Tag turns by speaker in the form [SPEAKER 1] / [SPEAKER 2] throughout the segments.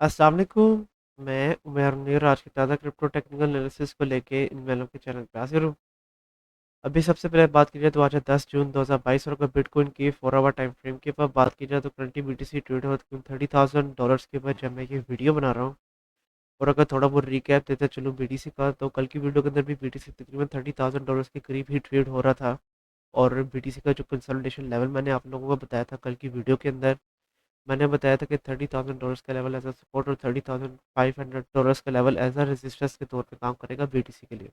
[SPEAKER 1] अस्सलाम वालेकुम। मैं उमर मुनीर आज की ताज़ा क्रिप्टो टेक्निकल एनालिसिस को लेके इन मेलों के चैनल पे हाजिर हूँ। अभी सबसे पहले बात की जाए तो आज है 10 जून 2022 और अगर बिटकॉइन की 4 आवर टाइम फ्रेम के ऊपर बात की जाए तो करंटली बीटीसी ट्रेड हो तकरीबन $30,000 के ऊपर जब मैं ये वीडियो बना रहा हूँ। और अगर थोड़ा बहुत रिकैप देते चलूँ बीटीसी का, तो कल की वीडियो के अंदर भी बीटीसी तकरीबन $30,000 के करीब ही ट्रेड हो रहा था। और बीटीसी का जो कंसोलिडेशन लेवल मैंने आप लोगों को बताया था कल की वीडियो के अंदर, मैंने बताया था कि $30,000 का लेवल एज अ सपोर्ट और $30,500 का लेवल एज अ रेजिस्टेंस के तौर पे काम करेगा बीटीसी के लिए।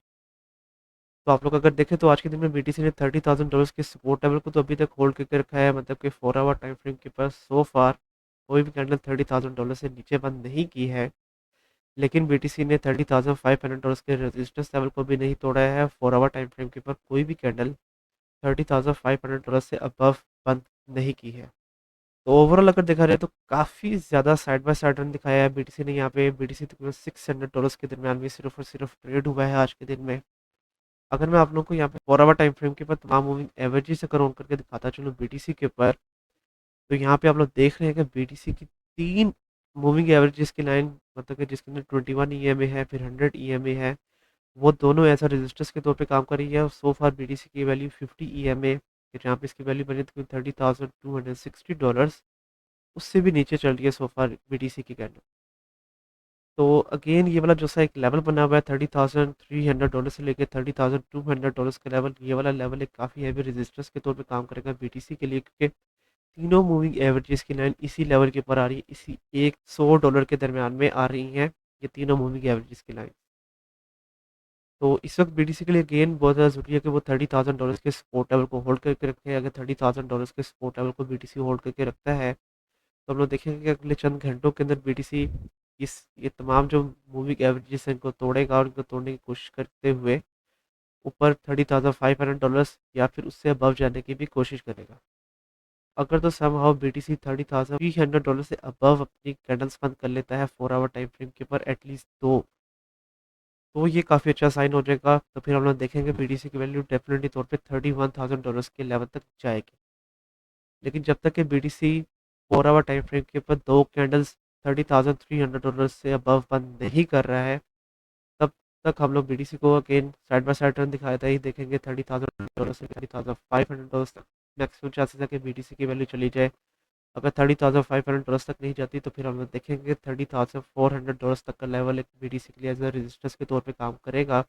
[SPEAKER 1] तो आप लोग अगर देखें तो आज के दिन में बीटीसी ने $30,000 के सपोर्ट लेवल को तो अभी तक होल्ड करके रखा है, मतलब कि 4 आवर टाइम फ्रेम के पास सो फार कोई भी कैंडल $30,000 से नीचे बंद नहीं की है। लेकिन बीटीसी ने $30,500 के रेजिस्टेंस लेवल को भी नहीं तोड़ा है। 4 आवर टाइम फ्रेम के ऊपर कोई भी कैंडल $30,500 से अबव बंद नहीं की है। तो ओवरऑल अगर देखा जाए तो काफ़ी ज़्यादा साइड बाय साइड रन दिखाया है बीटीसी ने यहाँ पे। बीटीसी तकरीबन $600 के दरमियान में सिर्फ और सिर्फ ट्रेड हुआ है आज के दिन में। अगर मैं आप लोगों को यहाँ पे 4 आवर टाइम फ्रेम के ऊपर तमाम मूविंग एवरेजेस अगर ऑन करके दिखाता चलूँ बीटीसी के ऊपर, तो यहाँ पे आप लोग देख रहे हैं कि बीटीसी की तीन मूविंग एवरेजेस की लाइन, मतलब कि जिसके अंदर 21 ईएमए है, फिर 100 ईएमए है, वो दोनों ऐसा रेजिस्टेंस के तौर पे काम कर रही है। और सो फार बीटीसी की वैल्यू 50 ईएमए, जहाँ पे इसकी वैल्यू बनी तकरीबन $30,260, उससे भी नीचे चल रही है सो फार बीटीसी की कैंडल। तो अगेन ये वाला जो सा एक लेवल बना हुआ है $30,300 से लेकर $30,200 का लेवल, ये वाला लेवल एक काफ़ी हैवी रेजिस्टेंस के तौर पे काम करेगा बीटीसी के लिए, क्योंकि तीनों मूविंग एवरेजेस की लाइन इसी लेवल के ऊपर आ रही है, इसी $100 के दरमियान में आ रही हैं ये तीनों मूविंग एवरेजेस की लाइन। तो इस वक्त बीटीसी के लिए गेन बहुत ज़्यादा ज़रूरी है कि वो $30,000 के सपोर्ट लेवल को होल्ड करके रखे। अगर $30,000 के सपोर्ट लेवल को बीटीसी होल्ड करके रखता है, तो हम लोग देखेंगे कि अगले चंद घंटों के अंदर बीटीसी इस ये तमाम जो मूविंग एवरेजेस हैं इनको तोड़ेगा और इनको तोड़ने की कोशिश करते हुए ऊपर $30,500 या फिर उससे अबव जाने की भी कोशिश करेगा। अगर तो समहाउ बीटीसी $30,300 से अबव अपनी कैंडल्स बंद कर लेता है 4 आवर टाइम फ्रेम के ऊपर एटलीस्ट दो, तो ये काफ़ी अच्छा साइन हो जाएगा। तो फिर हम लोग देखेंगे बीटीसी की वैल्यू डेफिनेटली तौर पे $31,000 के लेवल तक जाएगी। लेकिन जब तक कि बीटीसी 4 आवर टाइम फ्रेम के ऊपर दो कैंडल्स $30,300 से अबव बंद नहीं कर रहा है, तब तक हम लोग बीटीसी को again side by side run दिखाता ही देखेंगे। $30,000 से $30,500 तक मैक्सिमम चांसेस है कि बीटीसी की वैल्यू चली जाए। अगर $30,500 तक नहीं जाती तो फिर हम लोग देखेंगे $30,400 तक का लेवल एक बीटीसी के लिए एज अ रेजिस्टेंस के तौर पे काम करेगा,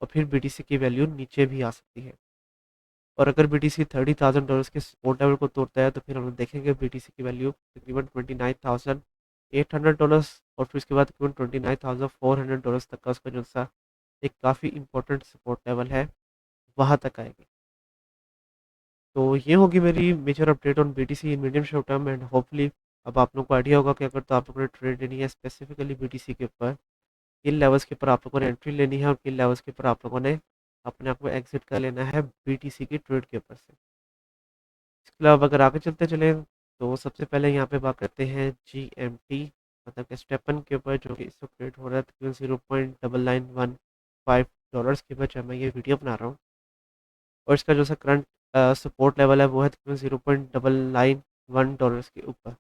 [SPEAKER 1] और फिर बीटीसी की वैल्यू नीचे भी आ सकती है। और अगर बीटीसी $30,000 के सपोर्ट लेवल को तोड़ता है, तो फिर हम लोग देखेंगे बीटीसी की वैल्यू तकरीबन $29,800, और फिर उसके बाद तकरीबन $29,400 तक का उसका जो सा एक काफ़ी इंपॉर्टेंट सपोर्ट लेवल है, वहाँ तक आएगी। तो ये होगी मेरी major update on BTC in medium short term and hopefully अब आप लोगों को आइडिया होगा कि अगर तो आप लोगों ने ट्रेड लेनी है स्पेसिफिकली बीटीसी के ऊपर, किन लेवल्स के ऊपर आप लोगों ने एंट्री लेनी है और किन लेवल्स के ऊपर आप लोगों ने अपने आप को एग्जिट कर लेना है बीटीसी की ट्रेड के ऊपर से। इसके अलावा अगर आगे चलते चले तो सबसे पहले यहाँ पे बात करते हैं जीएमटी, मतलब कि स्टेपन के ऊपर, जो कि इस वक्त ट्रेड हो रहा है तकरीबन $0.9915 के ऊपर जब मैं ये वीडियो बना रहा हूँ। और इसका जो सा करंट सपोर्ट लेवल है वो है तकरीबन $0.991 के ऊपर।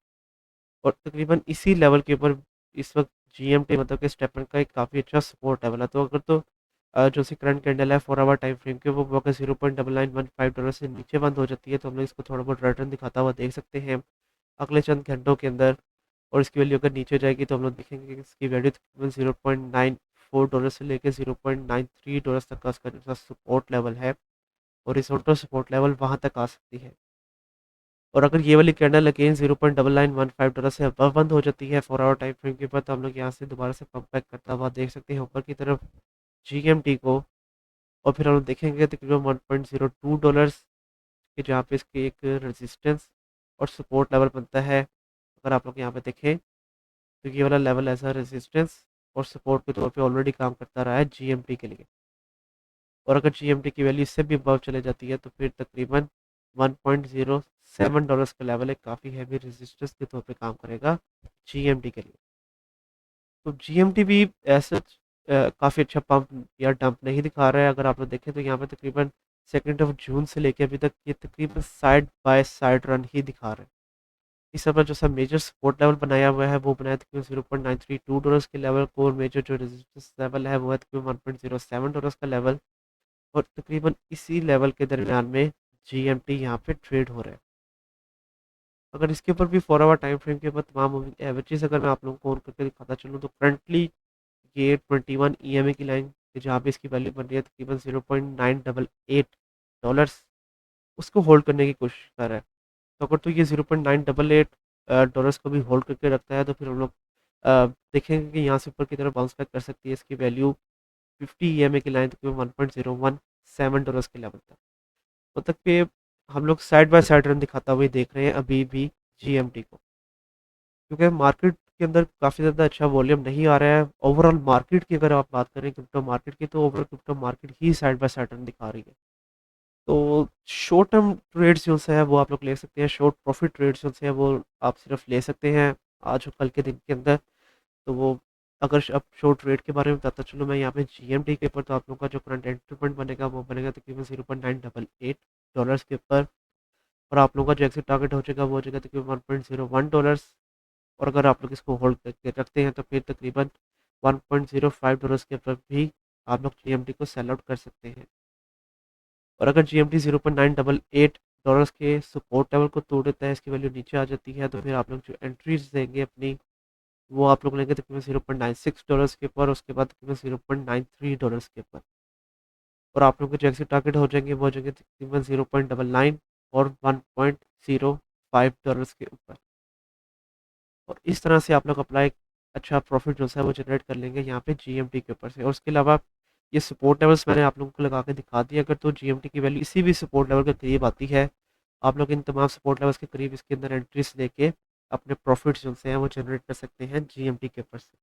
[SPEAKER 1] और तकरीबन इसी लेवल के ऊपर इस वक्त जीएमटी, मतलब कि स्टेपन का एक काफ़ी अच्छा सपोर्ट लेवल है। तो अगर तो जो सी करंट कैंडल है 4 आवर टाइम फ्रेम के, वो अगर $0.9915 से नीचे बंद हो जाती है, तो हम लोग इसको थोड़ा बहुत रिटर्न दिखाता हुआ देख सकते हैं अगले चंद घंटों के अंदर। और इसकी वैल्यू अगर नीचे जाएगी तो हम लोग देखेंगे कि इसकी वैल्यू तकरीबन $0.94 से लेकर $0.93 तक का उसका जो सपोर्ट लेवल है, और इस ऑटो सपोर्ट लेवल वहाँ तक आ सकती है। और अगर ये वाली कैंडल अगेन $0.9915 से अबव बंद हो जाती है 4 आवर टाइम फ्रेम के ऊपर, तो हम लोग यहाँ से दोबारा से पंप बैक करता हुआ देख सकते हैं ऊपर की तरफ जीएमटी को। और फिर हम लोग देखेंगे तकरीबन $1.02 के, जहाँ पे इसकी एक रेजिस्टेंस और सपोर्ट लेवल बनता है। अगर आप लोग यहाँ पे देखें तो ये वाला लेवल ऐसा रेजिस्टेंस और सपोर्ट के तौर पे ऑलरेडी काम करता रहा है जीएमटी के लिए। और अगर जीएमटी की वैल्यू इससे भी अबव चले जाती है, तो फिर तकरीबन $1.07 का लेवल एक काफ़ी हैवी रेजिस्टेंस के तौर पे काम करेगा जीएमटी के लिए। तो जीएमटी भी ऐसा काफ़ी अच्छा पंप या डंप नहीं दिखा रहा है। अगर आप लोग देखें तो यहाँ पे तकरीबन 2 जून से लेकर अभी तक ये तकरीबन साइड बाय साइड रन ही दिखा रहे हैं। इस समय जो सा मेजर सपोर्ट लेवल बनाया हुआ है वो बनाया तकरीबन $0.932 के लेवल को, और मेजर जो रेजिस्टेंस लेवल है वो है तकरीबन $1.07 का लेवल। और तकरीबन इसी लेवल के दरमियान में जीएमटी यहाँ पे ट्रेड हो रहा है। अगर इसके ऊपर भी 4 आवर टाइम फ्रेम के ऊपर तमाम मूविंग एवरेजेस अगर मैं आप लोगों को ऑन करके दिखाता चलूँ, तो करंटली ये 21 ईएमए की लाइन जहाँ पे इसकी वैल्यू बन रही है तकरीबन $0.988, उसको होल्ड करने की कोशिश कर रहा है। तो अगर तो ये $0.988 को भी होल्ड करके रखता है, तो फिर हम लोग देखेंगे कि यहाँ से ऊपर की तरफ बाउंस बैक कर सकती है इसकी वैल्यू 50 ईएमए की लाइन तकरीबन $1.017 के लेवल तक। मतलब कि हम लोग साइड बाय साइड रन दिखाता हुए देख रहे हैं अभी भी जीएमटी को, क्योंकि मार्केट के अंदर काफ़ी ज़्यादा अच्छा वॉल्यूम नहीं आ रहा है। ओवरऑल मार्केट की अगर आप बात करें क्रिप्टो मार्केट की, तो overall crypto market he side by side run दिखा रही है। तो शॉर्ट टर्म ट्रेड्स जो से है वो आप लोग ले सकते हैं, शॉर्ट प्रॉफिट ट्रेड्स जो से है वो आप सिर्फ ले सकते हैं आज और कल के दिन के अंदर। तो वो अगर अब शॉर्ट ट्रेड के बारे में बताता चलो मैं यहाँ पे जीएमटी के ऊपर, तो आप लोगों का जो करंट एंट्री पॉइंट बनेगा वो बनेगा तकरीबन $0.988 के ऊपर, और आप लोगों का जो एग्जिट टारगेट हो जाएगा वो हो जाएगा तकरीबन $1.01। और अगर आप लोग इसको होल्ड करके रखते हैं तो फिर तकरीबन $1.05 के ऊपर भी आप लोग जीएमटी को सेल आउट कर सकते हैं। और अगर जीएमटी $0.988 के सपोर्ट लेवल को तोड़ देता है, इसकी वैल्यू नीचे आ जाती है, तो फिर आप लोग जो एंट्रीज देंगे अपनी, वो आप लोग लेंगे तकरीबन $0.96 के ऊपर, उसके बाद तकरीबन $0.93 के ऊपर। और आप लोगों के जो एग्जिट टारगेट हो जाएंगे वो हो जाएंगे तकरीबन 0.99 और $1.05 के ऊपर। और इस तरह से आप लोग अपना एक अच्छा प्रॉफिट जो है वो जनरेट कर लेंगे यहाँ पे जीएमटी के ऊपर से। और उसके अलावा ये सपोर्ट लेवल्स मैंने आप लोगों को लगा के दिखा दिया, अगर तो जीएमटी की वैल्यू इसी भी सपोर्ट लेवल के करीब आती है, आप लोग इन तमाम सपोर्ट लेवल्स के करीब इसके अंदर एंट्रीज लेके अपने प्रॉफिट्स जो हैं वो जनरेट कर सकते हैं जीएमटी के ऊपर से।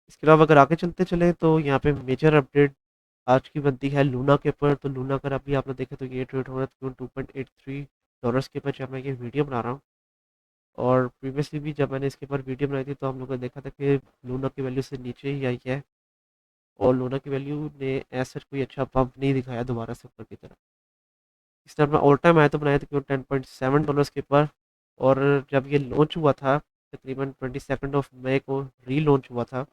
[SPEAKER 1] इसके अलावा अगर आगे चलते चले तो यहाँ पे मेजर अपडेट आज की बनती है लूना के ऊपर। तो लूना अगर अभी आप लोग देखें तो ये ट्रेड हो रहा है $2.83 के ऊपर जब मैं ये वीडियो बना रहा हूँ। और प्रीवियसली भी जब मैंने इसके ऊपर वीडियो बनाई थी तो हम लोगों ने देखा था कि लूना की वैल्यू से नीचे ही आई है, और लूना की वैल्यू ने ऐसा कोई अच्छा पंप नहीं दिखाया दोबारा से ऊपर की तरफ। इस तरह मैं ऑल टाइम आया तो बनाया तकरीबन $10.7 के ऊपर। और जब ये लॉन्च हुआ था तकरीबन 22 मई को री लॉन्च हुआ था,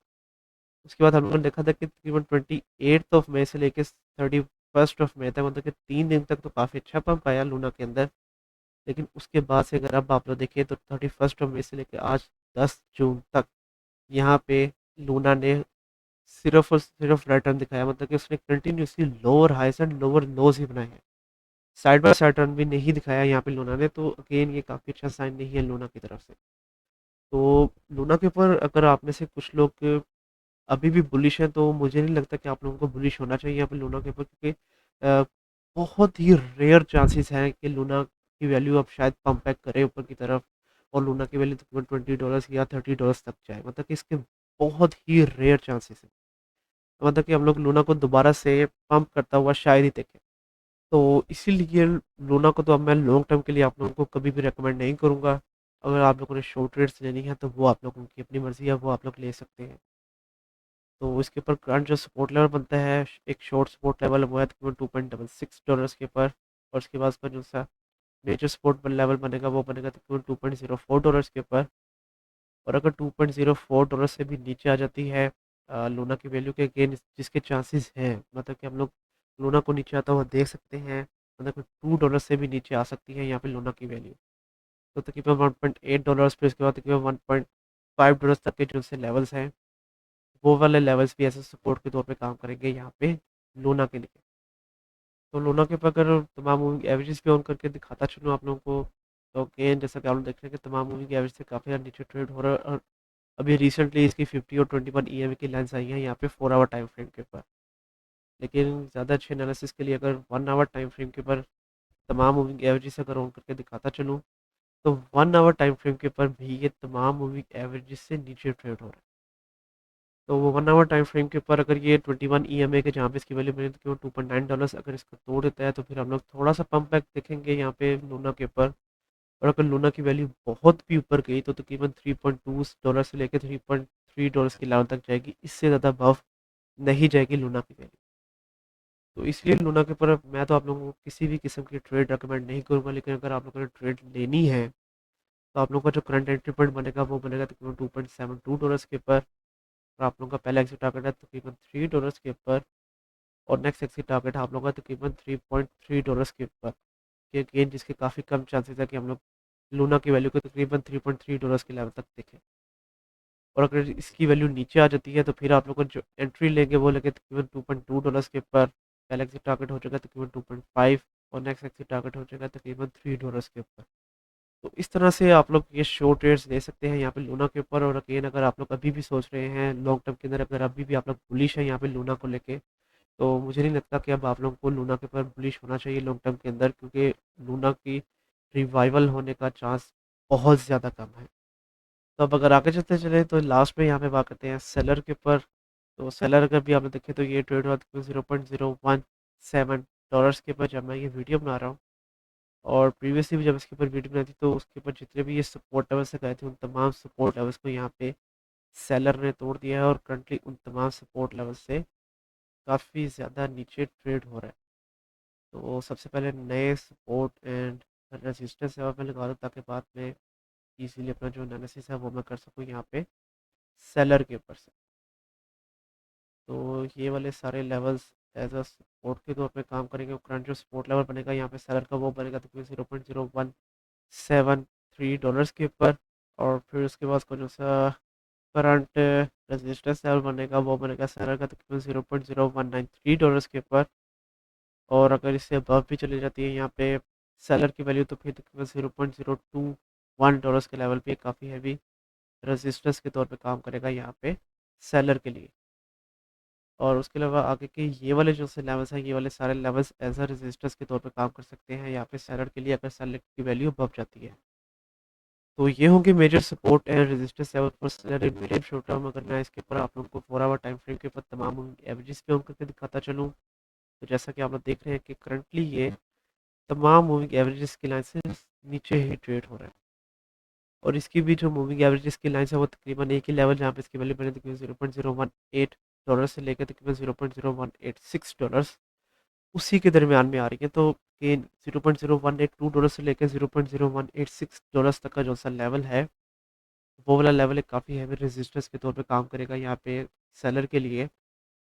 [SPEAKER 1] उसके बाद हम लोगों ने देखा था कि तकरीबन 28 मई से लेकर 31 मई तक, मतलब कि 3 दिन तक तो काफ़ी अच्छा पंप आया लूना के अंदर। लेकिन उसके बाद से अगर अब आप लोग देखें तो 31 मई से लेकर आज 10 जून तक यहाँ पे लूना ने सिर्फ और सिर्फ रिटर्न दिखाया, मतलब कि उसने continuously lower highs and lower lows ही बनाए हैं, साइड बाय साइड रन भी नहीं दिखाया यहाँ पे लूना ने। तो अगेन ये काफ़ी अच्छा साइन नहीं है लूना की तरफ से। तो लूना के ऊपर अगर आप में से कुछ लोग अभी भी बुलिश हैं, तो मुझे नहीं लगता कि आप लोगों को बुलिश होना चाहिए यहाँ पे लूना के ऊपर, क्योंकि अ, बहुत ही रेयर चांसेस हैं कि लूना की वैल्यू अब शायद पंप बैक करे ऊपर की तरफ, और लूना की वैल्यू तकरीबन $20 या $30 तक जाए, मतलब कि इसके बहुत ही रेयर चांसेस हैं। मतलब कि हम लोग लूना को दोबारा से पंप करता हुआ शायद ही देखें। तो इसीलिए लूना को तो अब मैं लॉन्ग टर्म के लिए आप लोगों को कभी भी रिकमेंड नहीं करूँगा। अगर आप लोगों ने शॉर्ट ट्रेड्स लेनी है तो वो आप लोगों की अपनी मर्ज़ी है, वो आप लोग ले सकते हैं। तो इसके ऊपर करंट जो सपोर्ट लेवल बनता है, एक शॉर्ट सपोर्ट लेवल वो है तकरीबन $2.66 के ऊपर। और उसके बाद उसका जो सा मेजर सपोर्ट लेवल बनेगा वो बनेगा तकरीबन $2.04 के ऊपर। और अगर $2.04 से भी नीचे आ जाती है लूना की वैल्यू के अगेन, जिसके चांसेस हैं, मतलब कि हम लोग लूना को नीचे आता हुआ देख सकते हैं, मतलब कि $2 से भी नीचे आ सकती है यहाँ पे लूना की वैल्यू। तो तकरीबन $1.8 फिर उसके बाद तकरीबन $1.5 तक के जो से लेवल्स हैं, वो वाले लेवल्स भी ऐसे सपोर्ट के तौर पे काम करेंगे यहाँ पे लूना के लिए। तो लूना के ऊपर अगर तमाम मूविंग एवरेजेस भी ऑन करके दिखाता चलूँ आप लोगों को, तो अगेन जैसा कि आप लोग देख रहे हैं कि तमाम मूविंग एवरेज से काफ़ी ज़्यादा नीचे ट्रेड हो रहा है। और अभी रिसेंटली इसकी 50 और 21 ईएमए की लाइन्स आई हैं यहाँ पे 4 आवर टाइम फ्रेम के ऊपर। लेकिन ज़्यादा अच्छे एनालिसिस के लिए अगर 1 आवर टाइम फ्रेम के ऊपर तमाम मूविंग एवरेजेस अगर ऑन करके दिखाता चलूँ, तो 1 आवर टाइम फ्रेम के ऊपर भी ये तमाम मूविंग एवरेजेस से नीचे ट्रेड हो रहा है। तो वो 1 आवर टाइम फ्रेम के ऊपर अगर ये 21 ईएमए के जहाँ पे इसकी वैल्यू बनी तो $2.9 अगर इसको तोड़ देता है, तो फिर हम लोग थोड़ा सा पंप बैक देखेंगे यहाँ पे लूना के ऊपर। और अगर लूना की वैल्यू बहुत भी ऊपर गई तो तकरीबन $3.2 से लेकर $3.3 की लेवल तक जाएगी, इससे ज़्यादा अबव नहीं जाएगी लूना की वैल्यू। तो इसलिए लूना के ऊपर मैं तो आप लोगों को किसी भी किस्म की ट्रेड रिकमेंड नहीं करूँगा। लेकिन अगर आप लोगों ने ट्रेड लेनी है तो आप लोगों का जो करंट एंट्री पॉइंट बनेगा वो बनेगा तकरीबन $2.72 के ऊपर, और आप लोगों का पहला एग्जिट टारगेट है तकरीबन $3 के ऊपर, और नेक्स्ट एग्जिट टारगेट है आप लोगों का तकरीबन $3.3 के ऊपर। ये गेन जिसके काफ़ी कम चांसेस है कि हम लोग लूना की वैल्यू को तकरीबन $3.3 के लेवल तक देखें। और अगर इसकी वैल्यू नीचे आ जाती है तो फिर आप लोग को जो एंट्री लेंगे वो लेंगे तकरीबन $2.2 के ऊपर, पहला एग्जिट टारगेट हो जाएगा तकरीबन 2.5, और नेक्स्ट एग्जिट टारगेट हो जाएगा तकरीबन $3 के ऊपर। तो इस तरह से आप लोग ये शॉर्ट ट्रेड्स ले सकते हैं यहाँ पे लूना के ऊपर। और अगेन अगर आप लोग अभी भी सोच रहे हैं लॉन्ग टर्म के अंदर, अगर अभी भी आप लोग बुलिश है यहाँ पे लूना को लेके, तो मुझे नहीं लगता कि अब आप लोगों को लूना के ऊपर बुलिश होना चाहिए लॉन्ग टर्म के अंदर, क्योंकि लूना की रिवाइवल होने का चांस बहुत ज़्यादा कम है। तो अब अगर आगे चलते चले तो लास्ट में यहाँ पे बात करते हैं सेलर के ऊपर। तो सेलर अगर भी आपने देखे तो ये ट्रेड हुआ $0.017 के ऊपर जब मैं ये वीडियो बना रहा हूँ। और प्रीवियसली भी जब इसके ऊपर वीडियो बनाई थी तो उसके ऊपर जितने भी ये सपोर्ट लेवल से गए थे उन तमाम सपोर्ट लेवल्स को यहाँ पे सेलर ने तोड़ दिया है, और करंटली उन तमाम सपोर्ट लेवल से काफ़ी ज़्यादा नीचे ट्रेड हो रहा है। तो सबसे पहले नए सपोर्ट एंड रेजिस्टेंस लेवल मैं लगा दूँ ताकि बाद में इजीली अपना जो एनालिसिस है वो मैं कर सकूँ यहाँ पे सेलर के ऊपर से। तो ये वाले सारे लेवल्स एज अ सपोर्ट के तौर पे काम करेंगे, और करंट जो सपोर्ट लेवल बनेगा यहाँ पे सेलर का वो बनेगा तो 0.0173 डॉलर्स के ऊपर। और फिर उसके बाद का जो सा करंट रेजिस्टेंस लेवल बनेगा वो बनेगा सेलर का तकरीबन $0.0193 के ऊपर। और अगर इससे अबव भी चली जाती है यहाँ पे सेलर की वैल्यू तो फिर तकरीबन $0.021 के लेवल पे काफ़ी हैवी रेजिस्टेंस के तौर पे काम करेगा यहाँ पे सेलर के लिए। और उसके अलावा आगे के ये वाले जो से लेवल्स हैं, ये वाले सारे लेवल्स एज अ रेजिस्टेंस के तौर पे काम कर सकते हैं यहाँ पे सेलर के लिए, अगर सेलर की वैल्यू बढ़ जाती है। तो ये होंगे major support and resistance level for seller in medium short term. अगर मैं इसके ऊपर आप लोगों को 4 आवर टाइम फ्रेम के ऊपर तमाम एवरेजेस पे ऑन करके दिखाता चलूँ, तो जैसा कि आप लोग देख रहे हैं कि करंटली ये तमाम मूविंग एवरेजेस की लाइन से नीचे ही ट्रेड हो रहा है। और इसकी भी जो मूविंग एवरेजेस की लाइन है वो तकरीबन एक ही लेवल जहाँ पे इसकी वैल्यू बनी तकरीबन $0.018 से लेकर तकरीबन $0.0186 उसी के दरमियान में आ रही है। तो कि $0.0182 से लेकर $0.0186 तक का जो सा लेवल है वो वाला लेवल एक काफ़ी हैवी रेजिस्टेंस के तौर पे काम करेगा यहाँ पे सेलर के लिए।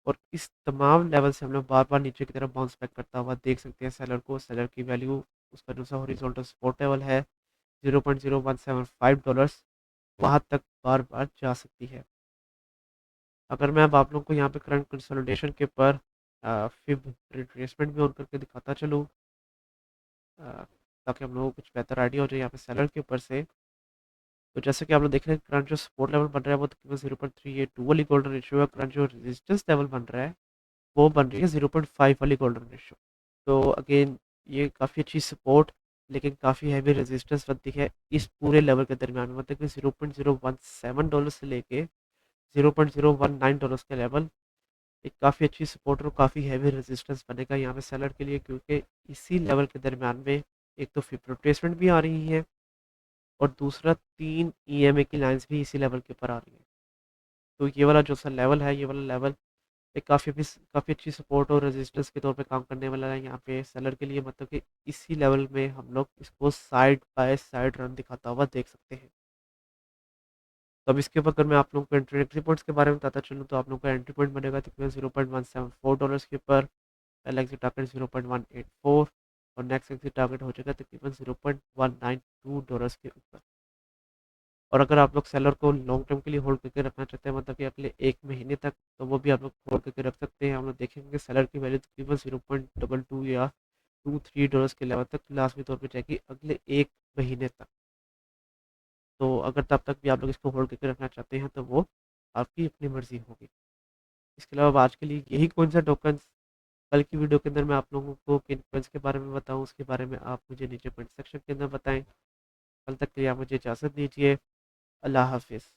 [SPEAKER 1] और इस तमाम लेवल से हम लोग बार बार नीचे की तरफ बाउंस बैक करता हुआ देख सकते हैं सेलर को। सेलर की वैल्यू उसका जो सा हॉरिजॉन्टल सपोर्ट लेवल है $0.0175, वहाँ तक बार बार जा सकती है। अगर मैं अब आप लोगों को यहाँ पे करंट कंसोलिडेशन के ऊपर फिब रिट्रेसमेंट भी ऑन करके दिखाता चलूँ, ताकि हम लोगों को कुछ बेहतर आइडिया हो जाए यहाँ पे सेलर के ऊपर से। तो जैसे कि आप लोग देख रहे हैं करंट जो सपोर्ट लेवल बन रहा है वो तकरीबन 0.382 वाली गोल्डन रेशियो है। करंट जो रेजिस्टेंस लेवल बन रहा है वो बन रही है 0.5 वाली गोल्डन रेशियो। तो अगेन ये काफ़ी अच्छी सपोर्ट लेकिन काफ़ी हैवी रेजिस्टेंस बनती है इस पूरे लेवल के दरमियान में, मतलब कि $0.017 से लेके $0.019 के लेवल एक काफ़ी अच्छी सपोर्ट और काफ़ी हैवी रेजिस्टेंस बनेगा यहाँ पे सेलर के लिए, क्योंकि इसी लेवल के दरमियान में एक तो फिर रिट्रेसमेंट भी आ रही है, और दूसरा 3 ईएमए की लाइंस भी इसी लेवल के ऊपर आ रही है। तो ये वाला जो सा लेवल है, ये वाला लेवल एक काफ़ी अच्छी सपोर्ट और रेजिस्टेंस के तौर पे काम करने वाला है यहाँ पे सेलर के लिए, मतलब कि इसी लेवल में हम लोग इसको साइड बाय साइड रन दिखाता हुआ देख सकते हैं। तो अब इसके ऊपर अगर मैं आप लोगों को एंट्री पॉइंट्स के बारे में बताता चलूँ तो आप लोगों का एंट्री पॉइंट बनेगा तकरीबन $0.174 के ऊपर, पहला एग्जिट टारगेट 0.184, और नेक्स्ट एग्जिट टारगेट हो जाएगा तकरीबन $0.192 के ऊपर। और अगर आप लोग सेलर को लॉन्ग टर्म के लिए होल्ड करके रखना चाहते हैं, मतलब कि अगले 1 महीने तक, तो वो भी आप लोग होल्ड करके रख सकते हैं। हम लोग देखेंगे कि सेलर की वैल्यू तकरीबन 0.22 या $23 के लेवल तक लाजमी तौर पर जाएगी अगले 1 महीने तक। तो अगर तब तक भी आप लोग इसको होल्ड करके रखना चाहते हैं तो वो आपकी अपनी मर्ज़ी होगी। इसके अलावा आज के लिए यही कौन सा टोकन्स, कल की वीडियो के अंदर मैं आप लोगों को किन कॉइन्स के बारे में बताऊँ उसके बारे में आप मुझे नीचे कमेंट सेक्शन के अंदर बताएँ। कल तक के लिए आप मुझे इजाज़त दीजिए। अल्लाह हाफ़िज़।